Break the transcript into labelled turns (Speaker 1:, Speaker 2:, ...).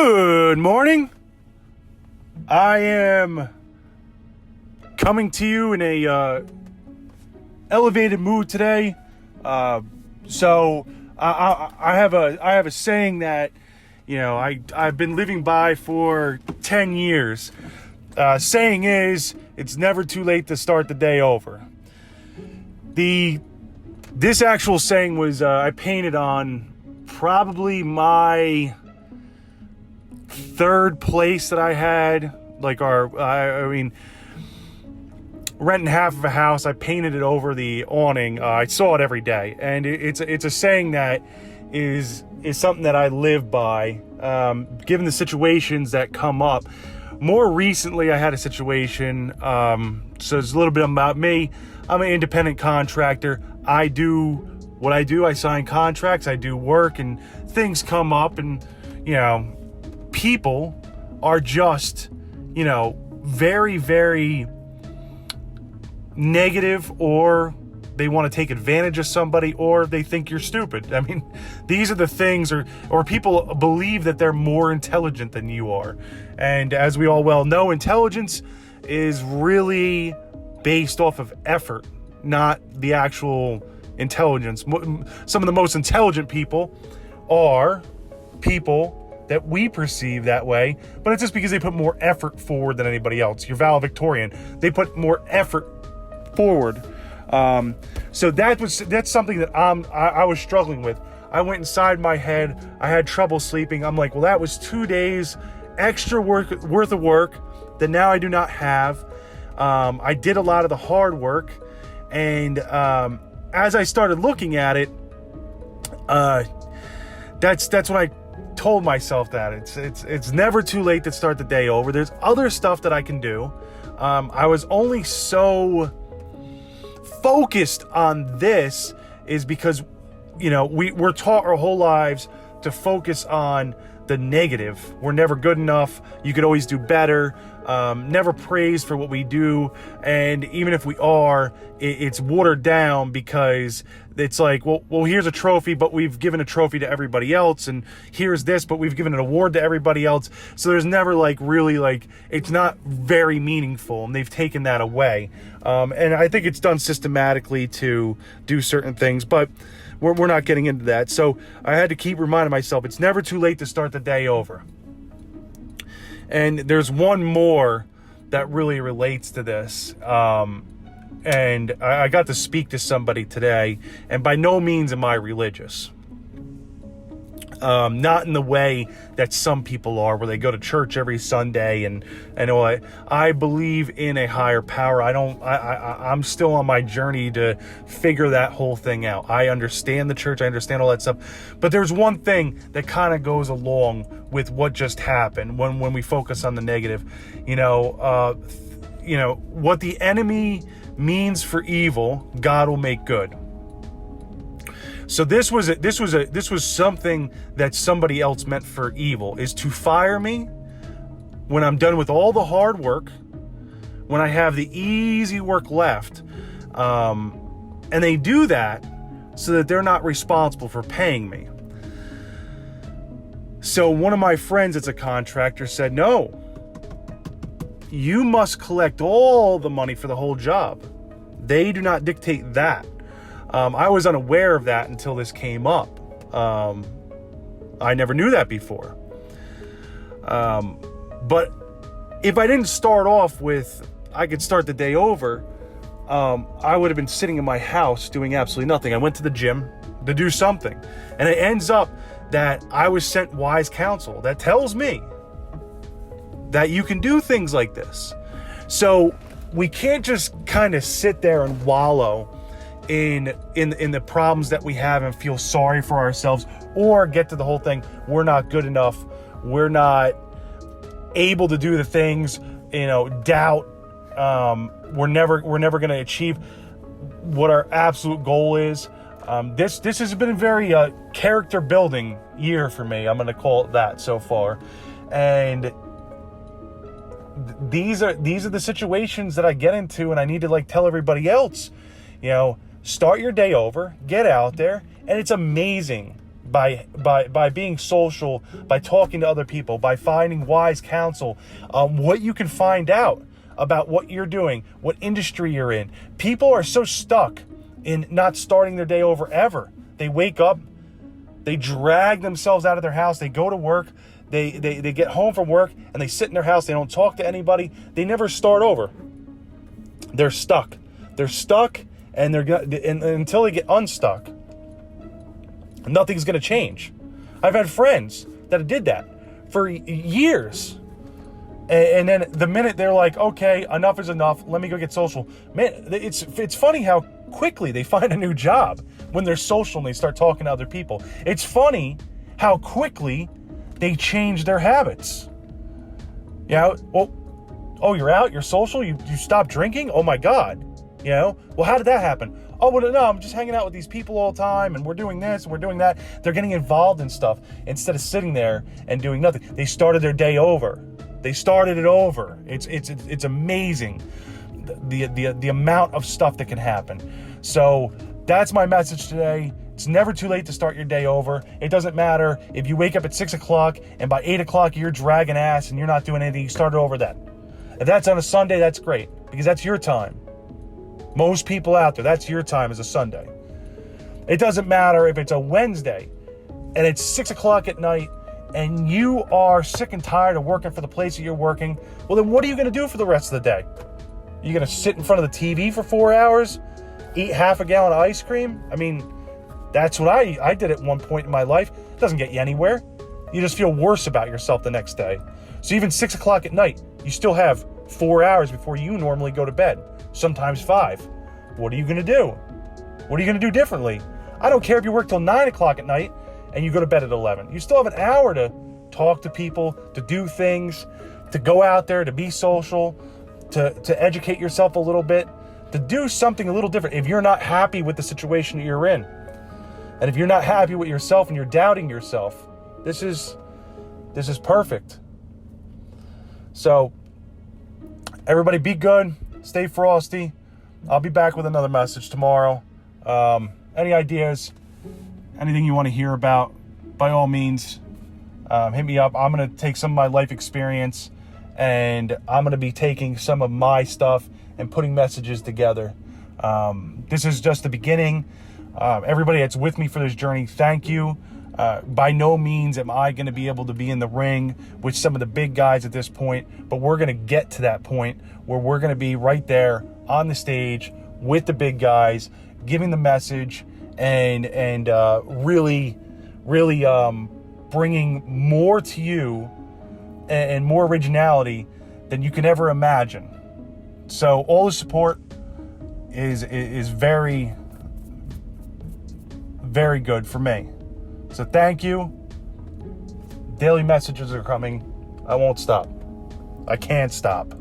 Speaker 1: Good morning. I am coming to you in a elevated mood today. So I have a saying that I've been living by for 10 years. Saying is, it's never too late to start the day over. This actual saying was I painted on probably my third place that I had, renting half of a house. I painted it over the awning. I saw it every day, and it's a saying that is something that I live by, given the situations that come up. More recently, I had a situation, so it's a little bit about me. I'm an independent contractor. I do what I do. I sign contracts, I do work, and things come up, and people are just very, very negative, or they want to take advantage of somebody, or they think you're stupid. I mean, these are the things, or people believe that they're more intelligent than you are. And as we all well know, intelligence is really based off of effort, not the actual intelligence. Some of the most intelligent people are people that we perceive that way, but it's just because they put more effort forward than anybody else. Your valedictorian, they put more effort forward. So that's something that I was struggling with. I went inside my head. I had trouble sleeping. I'm like, well, that was 2 days extra worth of work that now I do not have. I did a lot of the hard work, and as I started looking at it, that's when I told myself that it's never too late to start the day over. There's other stuff that I can do. I was only so focused on this is because we're taught our whole lives to focus on the negative. We're never good enough. You could always do better. Never praised for what we do, and even if we are, it's watered down because it's like, well, here's a trophy, but we've given a trophy to everybody else, and here's this, but we've given an award to everybody else. So there's never really it's not very meaningful, and they've taken that away. And I think it's done systematically to do certain things, but we're not getting into that. So I had to keep reminding myself, it's never too late to start the day over. And there's one more that really relates to this. And I got to speak to somebody today, and by no means am I religious. Not in the way that some people are, where they go to church every Sunday and all that. I believe in a higher power. I'm still on my journey to figure that whole thing out. I understand the church. I understand all that stuff. But there's one thing that kind of goes along with what just happened when we focus on the negative. What the enemy means for evil, God will make good. So this was something that somebody else meant for evil, is to fire me when I'm done with all the hard work, when I have the easy work left. And they do that so that they're not responsible for paying me. So one of my friends that's a contractor said, no, you must collect all the money for the whole job. They do not dictate that. I was unaware of that until this came up. I never knew that before. But if I didn't start off with, I could start the day over, I would have been sitting in my house doing absolutely nothing. I went to the gym to do something. And it ends up that I was sent wise counsel that tells me that you can do things like this. So we can't just kind of sit there and wallow in the problems that we have and feel sorry for ourselves, or get to the whole thing, we're not good enough, we're not able to do the things, doubt, we're never going to achieve what our absolute goal is. This has been a very character building year for me. I'm going to call it that so far. And these are the situations that I get into, and I need to tell everybody else, start your day over, get out there. And it's amazing by being social, by talking to other people, by finding wise counsel, what you can find out about what you're doing, what industry you're in. People are so stuck in not starting their day over ever. They wake up, they drag themselves out of their house, they go to work, they get home from work, and they sit in their house, they don't talk to anybody, they never start over. They're stuck. And until they get unstuck, nothing's going to change. I've had friends that did that for years. And then the minute they're like, okay, enough is enough, let me go get social. Man, it's funny how quickly they find a new job when they're social and they start talking to other people. It's funny how quickly they change their habits. You know, oh, you're out, you're social, you stopped drinking? Oh my God. You know, well, how did that happen? Oh, well, no, I'm just hanging out with these people all the time, and we're doing this, and we're doing that. They're getting involved in stuff instead of sitting there and doing nothing. They started their day over. They started it over. It's amazing the amount of stuff that can happen. So that's my message today. It's never too late to start your day over. It doesn't matter if you wake up at 6 o'clock and by 8 o'clock you're dragging ass and you're not doing anything. You started over then. If that's on a Sunday, that's great because that's your time. Most people out there, that's your time is a Sunday. It doesn't matter if it's a Wednesday and it's 6 o'clock at night and you are sick and tired of working for the place that you're working. Well, then what are you going to do for the rest of the day? You're going to sit in front of the TV for 4 hours, eat half a gallon of ice cream? I mean, that's what I did at one point in my life. It doesn't get you anywhere. You just feel worse about yourself the next day. So even 6 o'clock at night, you still have 4 hours before you normally go to bed. Sometimes 5. What are you going to do? What are you going to do differently? I don't care if you work till 9 o'clock at night and you go to bed at 11. You still have an hour to talk to people, to do things, to go out there, to be social, to educate yourself a little bit, to do something a little different. If you're not happy with the situation that you're in, and if you're not happy with yourself and you're doubting yourself, this is perfect. So everybody be good, stay frosty. I'll be back with another message tomorrow. Any ideas, anything you want to hear about, by all means, hit me up. I'm going to take some of my life experience and I'm going to be taking some of my stuff and putting messages together. This is just the beginning. Everybody that's with me for this journey, thank you. By no means am I going to be able to be in the ring with some of the big guys at this point, but we're going to get to that point where we're going to be right there on the stage with the big guys, giving the message and really bringing more to you and more originality than you can ever imagine. So all the support is very, very good for me. So thank you. Daily messages are coming. I won't stop. I can't stop.